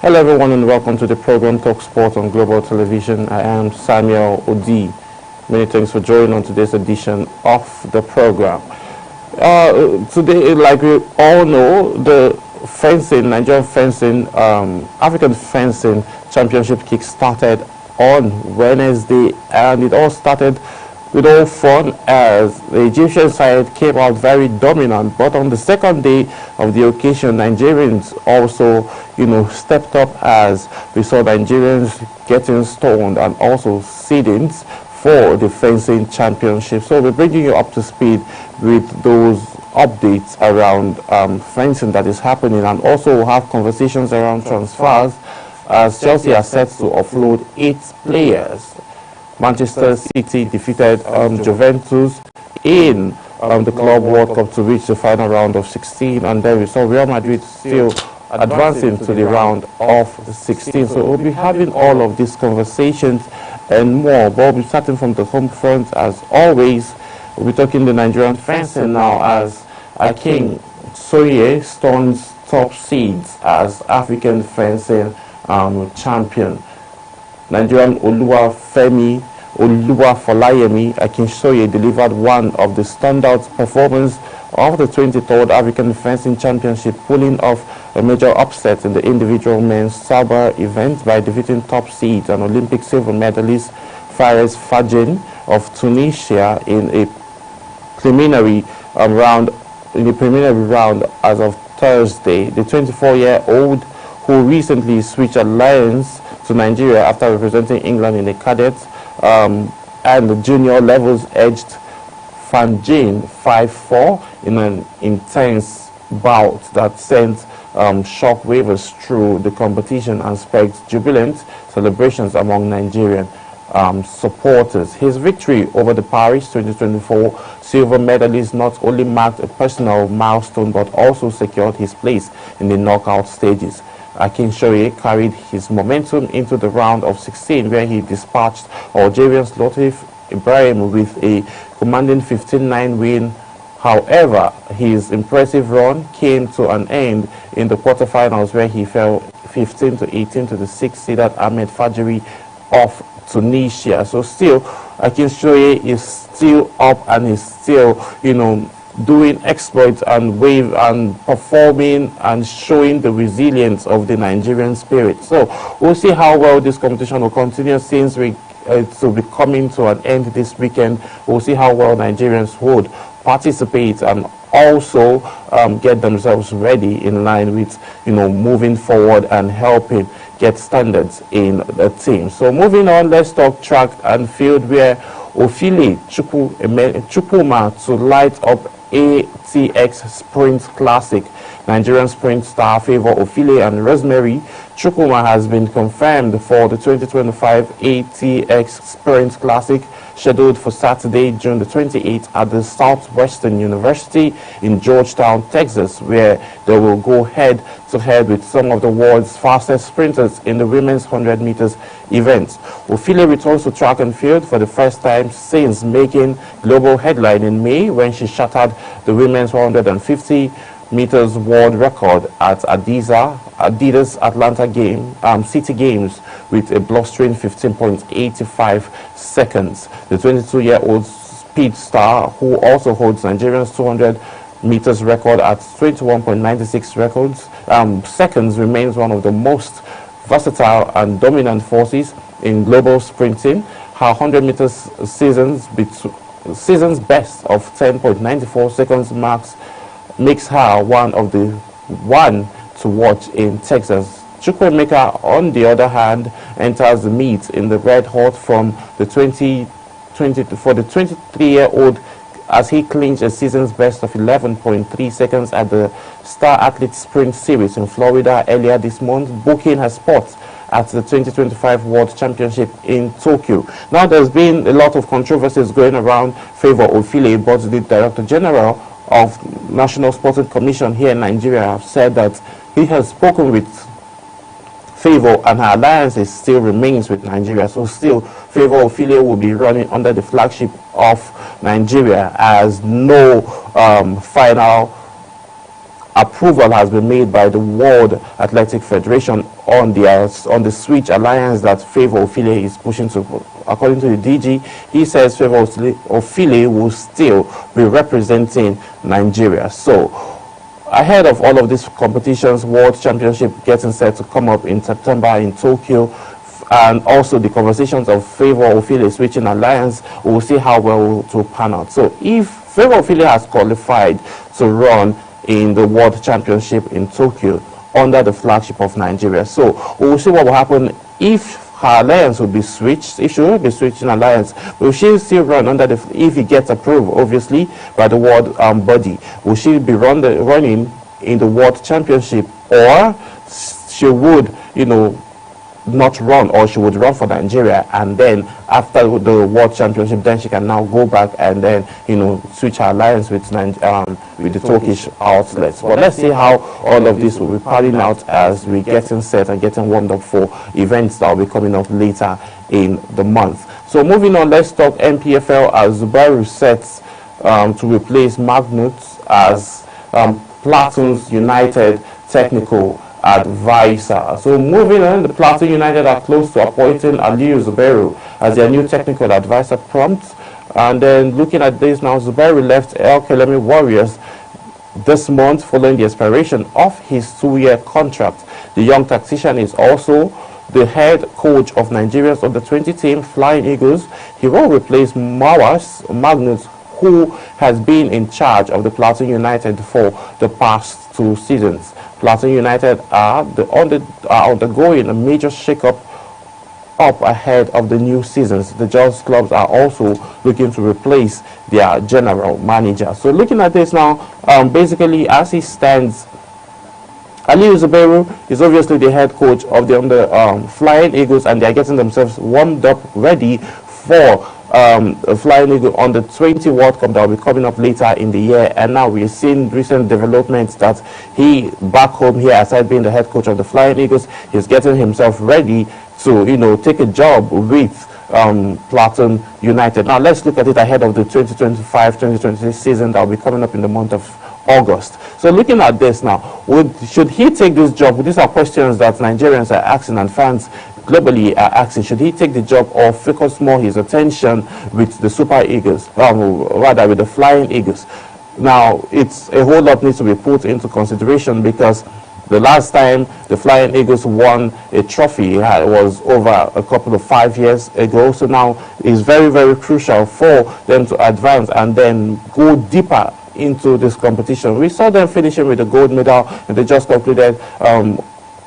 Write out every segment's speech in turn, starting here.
Hello everyone and welcome to the program Talk Sport on Global Television. I am Samuel Odi. Many thanks for joining on today's edition of the program. Today, like we all know, the Nigerian fencing, African fencing championship kick started on Wednesday, and it all started with all fun as the Egyptian side came out very dominant. But on the second day of the occasion, Nigerians also, stepped up as we saw Nigerians getting stoned and also seedings for the fencing championship. So we're bringing you up to speed with those updates around fencing that is happening, and also we'll have conversations around transfers as Chelsea are set to offload 8 players. Manchester City defeated Juventus in the Club World Cup to reach the final round of 16, and then we saw Real Madrid still advancing to the round of 16. So we'll be having all of these conversations and more, but we'll be starting from the home front as always. We'll be talking the Nigerian fencing now as Akin Soye stones top seeds as African fencing champion. Nigerian Oluwafemi Folayemi Akinsoye delivered one of the standout performances of the 23rd African Fencing Championship, pulling off a major upset in the individual men's Sabre event by defeating top seeds and Olympic silver medalist Fares Fadjen of Tunisia in a preliminary round as of Thursday. The 24-year-old, who recently switched alliance to Nigeria after representing England in the cadets and the junior levels, edged Fanjin 5-4 in an intense bout that sent shockwaves through the competition and sparked jubilant celebrations among Nigerian supporters. His victory over the Paris 2024 silver medalist not only marked a personal milestone but also secured his place in the knockout stages. Akinsoye carried his momentum into the round of 16, where he dispatched Algerian's Latif Ibrahim with a commanding 15-9 win. However, his impressive run came to an end in the quarterfinals, where he fell 15-18 to the 6-seeded Ahmed Fadjiri of Tunisia. So still, Akinsoye is still up and is still, doing exploits and wave and performing and showing the resilience of the Nigerian spirit. So we'll see how well this competition will continue since it will be coming to an end this weekend. We'll see how well Nigerians would participate and also get themselves ready in line with moving forward and helping get standards in the team. So moving on, let's talk track and field, where Ofili Chukwuma to light up ATX Sprint Classic. Nigerian sprint star Favor Ofili and Rosemary Chukwuma has been confirmed for the 2025 ATX Sprint Classic scheduled for Saturday, June the 28th at the Southwestern University in Georgetown, Texas, where they will go head-to-head with some of the world's fastest sprinters in the women's 100 meters event. Ofile returns to track and field for the first time since making global headline in May when she shattered the women's 150 meters world record at Adidas Atlanta City Games with a blustering 15.85 seconds. The 22-year-old speed star, who also holds Nigeria's 200 meters record at 21.96 seconds, remains one of the most versatile and dominant forces in global sprinting. Her 100 meters season's best of 10.94 seconds makes her one to watch in Texas. Chukwuemeka, on the other hand, enters the meet in the red hot from the 23-year-old as he clinched a season's best of 11.3 seconds at the Star Athlete Sprint Series in Florida earlier this month, booking her spot at the 2025 World Championship in Tokyo. Now, there's been a lot of controversies going around Favour Ofile, but the Director General of National Sporting Commission here in Nigeria have said that he has spoken with Favour and her alliance still remains with Nigeria. So still, Favour Ofile will be running under the flagship of Nigeria, as no final approval has been made by the World Athletic Federation on the switch alliance that Favour Ofile is pushing to. According to the DG, he says Favour Ofile will still be representing Nigeria. So, ahead of all of these competitions, World Championship getting set to come up in September in Tokyo, and also the conversations of Favour Ofile switching alliance, we'll see how well to pan out. So, if Favour Ofile has qualified to run in the World Championship in Tokyo under the flagship of Nigeria, so we'll see what will happen if her alliance will be switched. If she will be switching alliance, will she still run under the, if it gets approved obviously by the world body, will she be running in the World Championship, or she would not run, or she would run for Nigeria, and then after the World Championship, then she can now go back and then switch her alliance with the Turkish outlets. But let's see how all of this will be panning out as we're getting set and getting warmed up for events that will be coming up later in the month. So moving on, let's talk NPFL, as Zubairu sets to replace Magnus as Plateau's United technical advisor. So moving on, the Plateau United are close to appointing Aliyu Zubairu as their new technical advisor prompt. And then looking at this now, Zubairu left El Kelemi Warriors this month following the expiration of his 2-year contract. The young tactician is also the head coach of Nigeria's under-20 team, Flying Eagles. He will replace Magnus, who has been in charge of the Plateau United for the past 2 seasons. Plateau United are undergoing a major shake-up ahead of the new seasons. The Jos clubs are also looking to replace their general manager. So looking at this now, basically as he stands, Aliyu Zubairu is obviously the head coach of the Flying Eagles, and they are getting themselves warmed up, ready for Flying Eagle on the 20 World Cup that will be coming up later in the year. And now we're seeing recent developments that he, back home here, aside being the head coach of the Flying Eagles, he's getting himself ready to take a job with Plateau United. Now let's look at it ahead of the 2025-2026 season that will be coming up in the month of August. So looking at this now, should he take this job? These are questions that Nigerians are asking and fans globally are asking. Should he take the job or focus more his attention with the Super Eagles, rather with the Flying Eagles? Now, it's a whole lot needs to be put into consideration, because the last time the Flying Eagles won a trophy was over a couple of 5 years ago. So now it's very, very crucial for them to advance and then go deeper into this competition. We saw them finishing with a gold medal, and they just concluded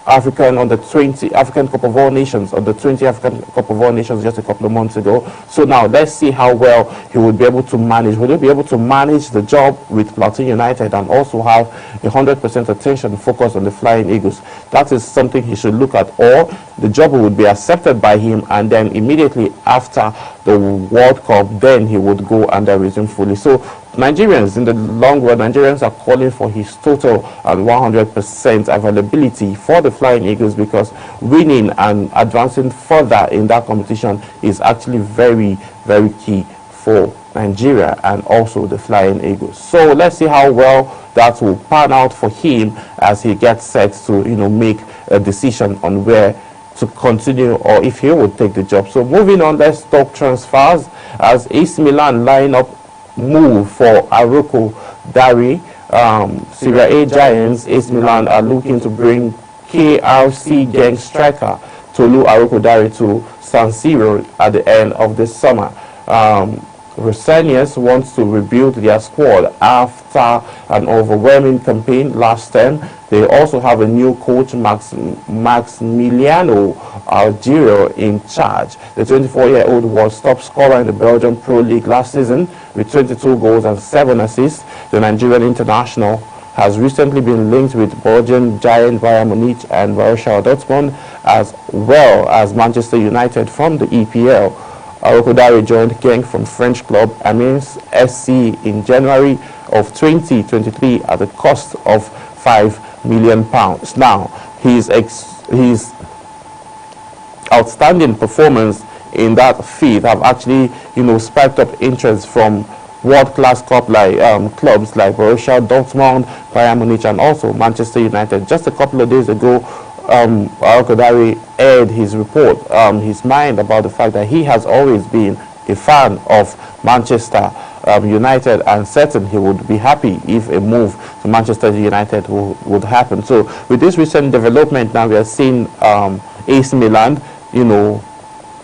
African Cup of All Nations, on the 20 African Cup of All Nations just a couple of months ago. So now let's see how well he will be able to manage. Will he be able to manage the job with Plateau United and also have 100% attention focused on the Flying Eagles? That is something he should look at, or the job would be accepted by him, and then immediately after the World Cup, then he would go and resume fully. So Nigerians, in the long run, Nigerians are calling for his total and 100% availability for the Flying Eagles, because winning and advancing further in that competition is actually very, very key for Nigeria and also the Flying Eagles. So let's see how well that will pan out for him as he gets set to, make a decision on where to continue or if he would take the job. So moving on, let's talk transfers as AC Milan line up move for Araujo Dari. Serie A giants AC Milan are looking to bring KRC Genk striker Tolu Araujo Dari to San Siro at the end of the summer. Rossinius wants to rebuild their squad after an overwhelming campaign last term. They also have a new coach, Maximiliano Algerio, in charge. The 24-year-old was top scorer in the Belgian Pro League last season with 22 goals and 7 assists. The Nigerian international has recently been linked with Belgian giant Bayern Munich and Borussia Dortmund, as well as Manchester United from the EPL. Araujo Dari joined Genk from French club Amiens SC in January of 2023 at the cost of £5 million. Now, his outstanding performance in that feat have actually, sparked up interest from world-class clubs like Borussia Dortmund, Bayern Munich, and also Manchester United. Just a couple of days ago, Araujo Dari aired his report, his mind about the fact that he has always been a fan of Manchester United, and certain he would be happy if a move to Manchester United would happen. So with this recent development, now we are seeing AC Milan,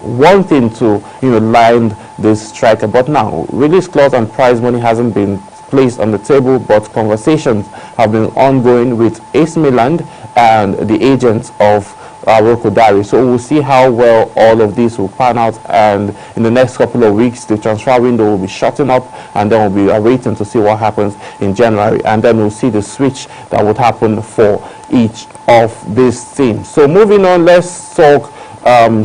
wanting to land this striker, but now release clause and prize money hasn't been placed on the table, but conversations have been ongoing with AC Milan and the agents of Araujo Dari. So we'll see how well all of this will pan out, and in the next couple of weeks the transfer window will be shutting up, and then we'll be waiting to see what happens in January, and then we'll see the switch that would happen for each of these teams. So moving on, let's talk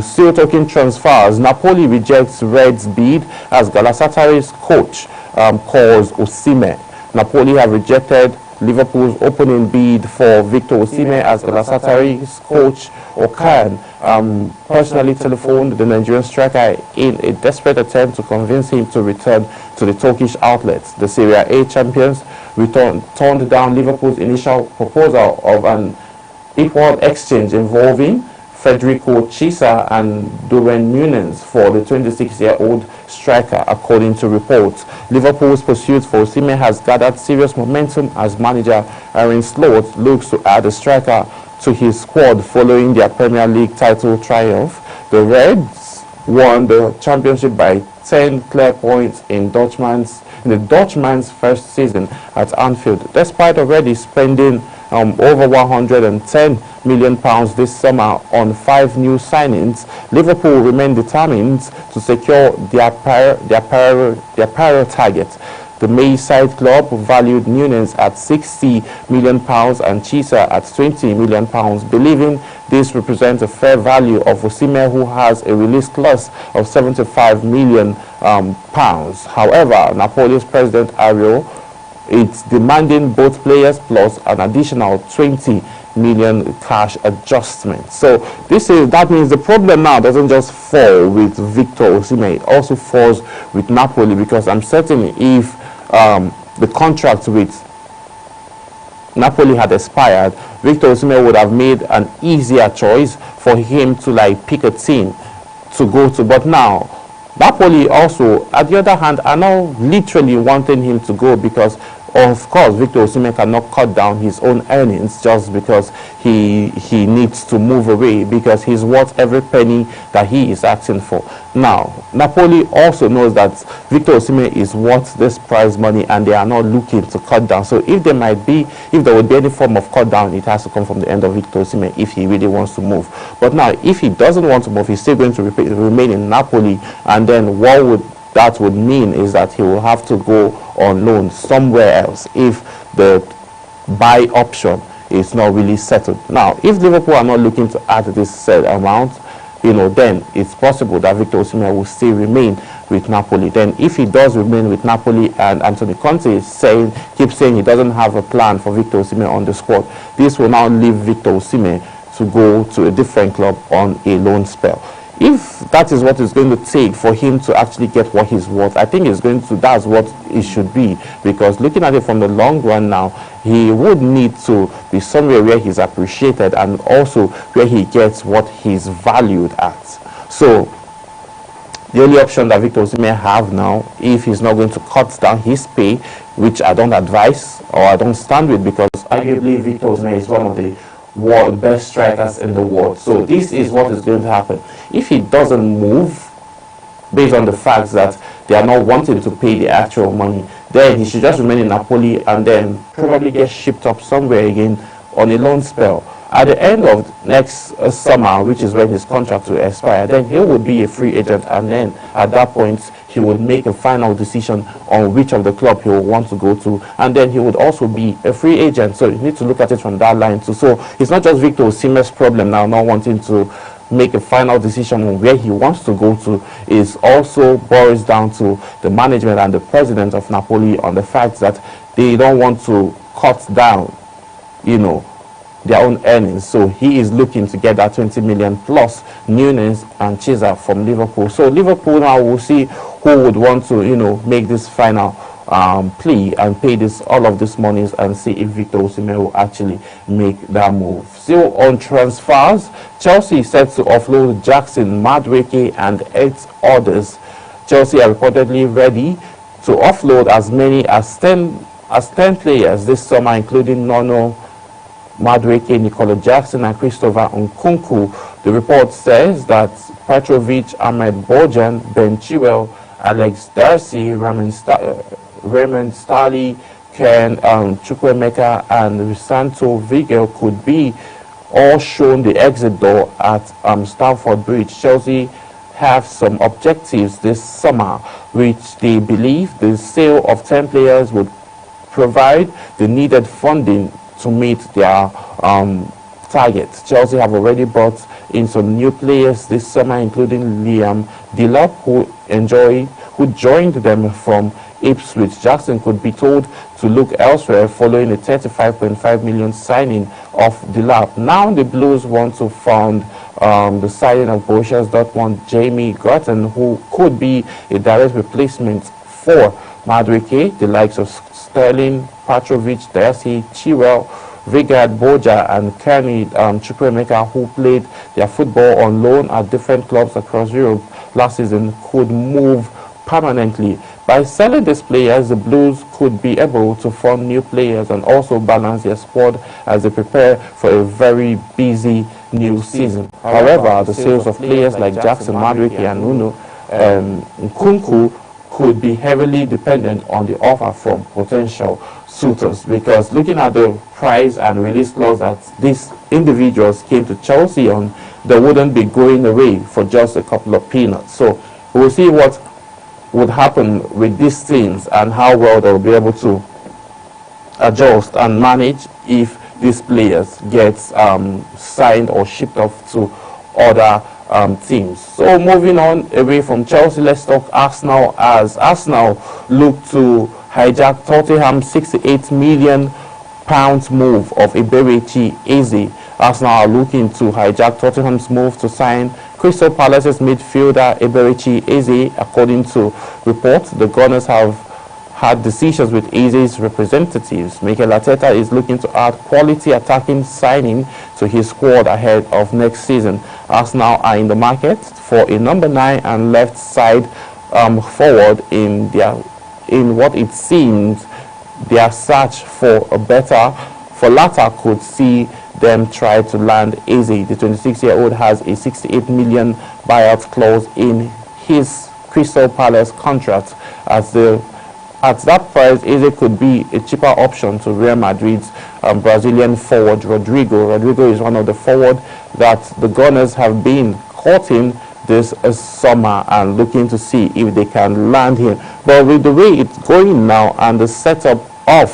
still talking transfers. Napoli rejects Reds bid as Galatasaray's coach calls Osimhen. Napoli have rejected Liverpool's opening bid for Victor Osimhen as Galatasaray's coach Okan personally telephoned the Nigerian striker in a desperate attempt to convince him to return to the Turkish outlets. The Serie A champions turned down Liverpool's initial proposal of an equal exchange involving Federico Chiesa and Darwin Núñez for the 26-year-old striker, according to reports. Liverpool's pursuit for Osimhen has gathered serious momentum as manager Arne Slot looks to add a striker to his squad following their Premier League title triumph. The Reds won the championship by 10 clear points in the Dutchman's first season at Anfield, despite already spending over £110 million this summer on 5 new signings. Liverpool remain determined to secure their prior target. The Mayside club valued Núñez at £60 million and Chiesa at £20 million, believing this represents a fair value of Osimhen, who has a release clause of £75 million. However, Napoli's president Ario is demanding both players plus an additional 20 million cash adjustment. So that means the problem now doesn't just fall with Victor Osimhen, it also falls with Napoli, because I'm certain if the contract with Napoli had expired, Victor Osimhen would have made an easier choice for him to pick a team to go to. But now Napoli also, at the other hand, are now literally wanting him to go, because of course, Victor Osimhen cannot cut down his own earnings just because he needs to move away, because he's worth every penny that he is asking for. Now, Napoli also knows that Victor Osimhen is worth this prize money, and they are not looking to cut down. So if there would be any form of cut down, it has to come from the end of Victor Osimhen if he really wants to move. But now, if he doesn't want to move, he's still going to remain in Napoli, and then what that would mean is that he will have to go on loan somewhere else if the buy option is not really settled. Now, if Liverpool are not looking to add this set amount, then it's possible that Victor Osimhen will still remain with Napoli. Then if he does remain with Napoli and Antonio Conte keeps saying he doesn't have a plan for Victor Osimhen on the squad, this will now leave Victor Osimhen to go to a different club on a loan spell. If that is what it's going to take for him to actually get what he's worth, I think that's what it should be, because looking at it from the long run now, he would need to be somewhere where he's appreciated and also where he gets what he's valued at. So the only option that Victor Osimhen have now, if he's not going to cut down his pay, which I don't advise or I don't stand with, because arguably Victor Osimhen is one of the best strikers in the world. So this is what is going to happen. If he doesn't move, based on the fact that they are not wanting to pay the actual money, then he should just remain in Napoli and then probably get shipped up somewhere again on a loan spell. At the end of next summer, which is when his contract will expire, then he would be a free agent, and then at that point he would make a final decision on which of the club he will want to go to, and then he would also be a free agent. So you need to look at it from that line too. So it's not just Victor Osimhen's problem now not wanting to make a final decision on where he wants to go to. It also boils down to the management and the president of Napoli on the fact that they don't want to cut down, their own earnings. So he is looking to get that 20 million plus Nunez and Chiesa from Liverpool. So Liverpool now will see who would want to, make this final plea and pay all of these monies, and see if Victor Osimhen will actually make that move. Still on transfers, Chelsea is set to offload Jackson, Madueke and 8 others. Chelsea are reportedly ready to offload as many as 10 players this summer, including Nono, Madueke, Nicola Jackson and Christopher Nkunku. The report says that Petrovic, Ahmed Bojan, Ben Chilwell, Alex Darcy, Raymond Sterling, Ken Chukwuemeka and Risanto Vigil could be all shown the exit door at Stamford Bridge. Chelsea have some objectives this summer, which they believe the sale of 10 players would provide the needed funding to meet their targets. Chelsea have already brought in some new players this summer, including Liam Delap, who joined them from Ipswich. Jackson could be told to look elsewhere following a 35.5 million signing of Delap. Now the Blues want to fund the signing of Borussia Dortmund Jamie Gutton, who could be a direct replacement for Madueke. The likes of Sterling, Petrovic, Darcy, Chilwell, Vigard, Boja and Kenny Chukwuemeka, who played their football on loan at different clubs across Europe last season, could move permanently. By selling these players, the Blues could be able to fund new players and also balance their squad as they prepare for a very busy new season. However, the sales of players like Jackson, Madueke and Nuno Nkunku could be heavily dependent on the offer from potential suitors, because looking at the price and release clause that these individuals came to Chelsea on, they wouldn't be going away for just a couple of peanuts. So we'll see what would happen with these teams and how well they'll be able to adjust and manage if these players get signed or shipped off to other teams. So moving on away from Chelsea, let's talk Arsenal, as Arsenal look to hijack Tottenham's £68 million move of Eberechi Eze. Arsenal are looking to hijack Tottenham's move to sign Crystal Palace's midfielder Eberechi Eze. According to reports, the Gunners have had decisions with Eze's representatives. Mikel Arteta is looking to add quality attacking signing to his squad ahead of next season. Arsenal are in the market for a number 9 and left side forward in what it seems their search for a better, for latter could see them try to land Eze. The 26-year-old has a 68 million buyout clause in his Crystal Palace contract. At that price, Eze could be a cheaper option to Real Madrid's Brazilian forward Rodrigo. Rodrigo is one of the forward that the Gunners have been courting this summer and looking to see if they can land him. But with the way it's going now and the setup of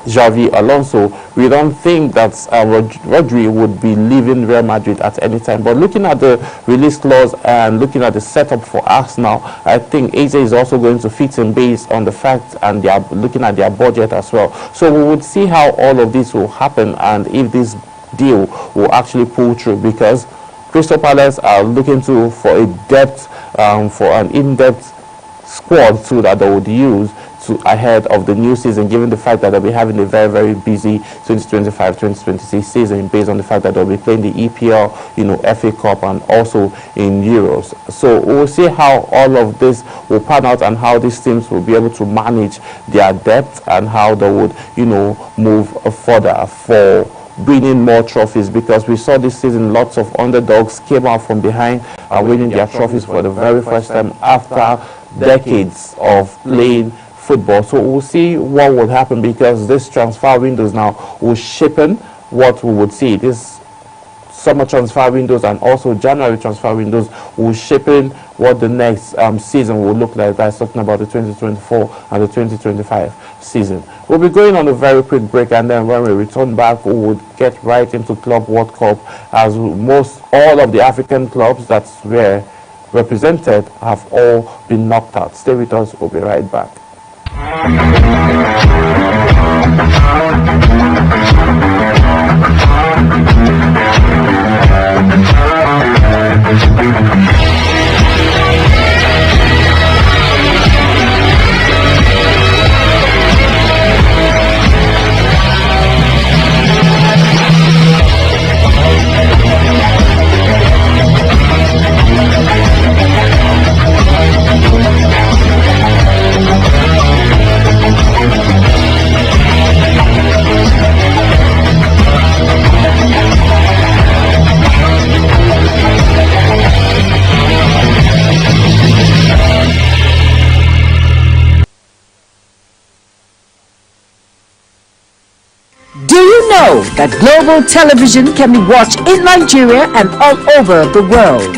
Xavi Alonso, we don't think that Rodri would be leaving Real Madrid at any time. But looking at the release clause and looking at the setup for Arsenal, I think Eze is also going to fit in based on the fact, and they are looking at their budget as well. So we would see how all of this will happen and if this deal will actually pull through, because Crystal Palace are looking for a depth, for an in-depth squad too that they would use ahead of the new season, given the fact that they'll be having a very, very busy 2025-2026 season based on the fact that they'll be playing the EPL, FA Cup, and also in Euros. So we'll see how all of this will pan out and how these teams will be able to manage their depth and how they would, move further for winning more trophies, because we saw this season lots of underdogs came out from behind and winning their trophies for the very first time after decades of playing football. So we'll see what will happen, because this transfer windows now will shape what we would see. This summer transfer windows and also January transfer windows will shape what the next season will look like. That's talking about the 2024 and the 2025 season. We'll be going on a very quick break, and then when we return back, we would get right into Club World Cup, as all of the African clubs that were represented have all been knocked out. Stay with us, we'll be right back. That global television can be watched in Nigeria and all over the world.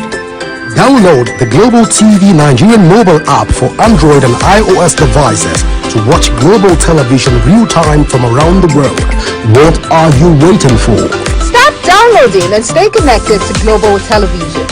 Download the Global TV Nigerian mobile app for Android and iOS devices to watch global television real-time from around the world. What are you waiting for? Start downloading and stay connected to global television.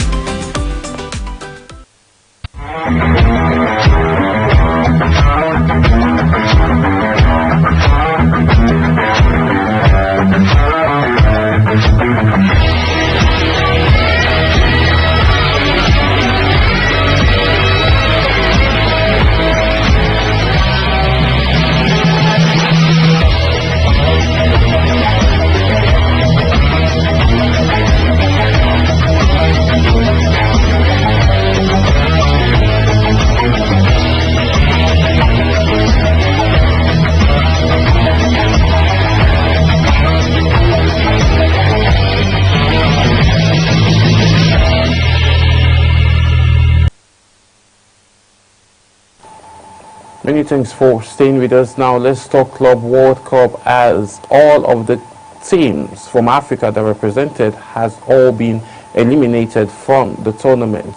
Many thanks for staying with us. Now let's talk Club World Cup, as all of the teams from Africa that represented has all been eliminated from the tournament.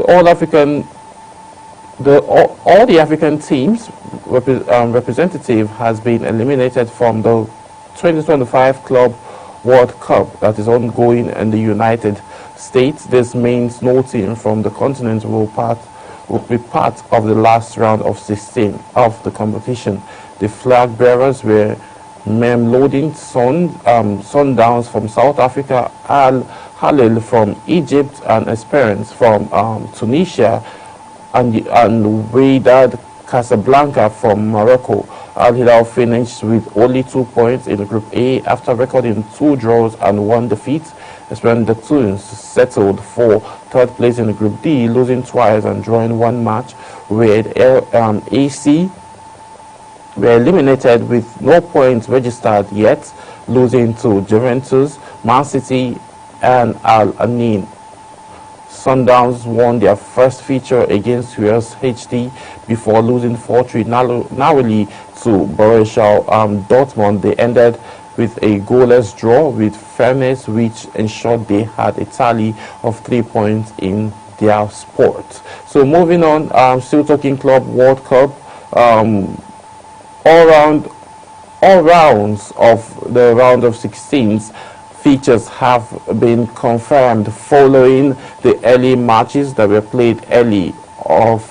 All the African teams representative has been eliminated from the 2025 Club World Cup that is ongoing in the United States. This means no team from the continent will be part of the last round of 16 of the competition. The flag bearers were Mamelodi Sundowns from South Africa, Al Hilal from Egypt, and Esperance from Tunisia, and Wydad Casablanca from Morocco. Al Hilal finished with only 2 points in Group A after recording 2 draws and 1 defeat. When the Tunes settled for third place in Group D, losing twice and drawing 1 match with AC were eliminated with no points registered yet, losing to Juventus, Man City and Al Ain. Sundowns won their first feature against US HD before losing 4-3 narrowly to Borussia Dortmund. They ended with a goalless draw with fairness, which ensured they had a tally of 3 points in their sport. So moving on, still talking Club World Cup, all rounds of the round of 16s features have been confirmed following the early matches that were played early of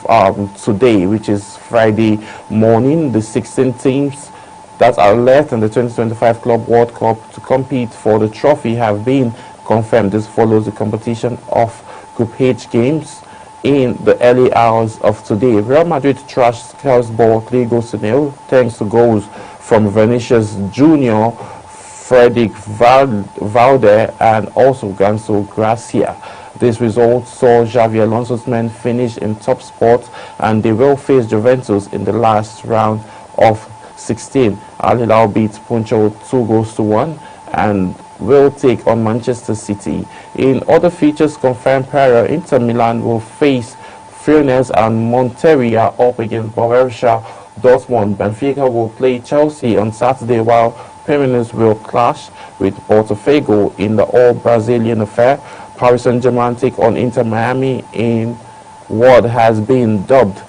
today, which is Friday morning. The 16 teams that are left in the 2025 Club World Cup to compete for the trophy have been confirmed. This follows the competition of Group H games in the early hours of today. Real Madrid trashed Salzburg 3-0 thanks to goals from Vinicius Junior, Frederic Valde and also Ganso Gracia. This result saw Xavi Alonso's men finish in top spot, and they will face Juventus in the last round of 16. Al Hilal beat Puncho 2-1 and will take on Manchester City. In other features confirmed prior, Inter Milan will face Fiorentina and Monterrey up against Borussia Dortmund. Benfica will play Chelsea on Saturday, while Palmeiras will clash with Botafogo in the all-Brazilian affair. Paris Saint-Germain take on Inter Miami in what has been dubbed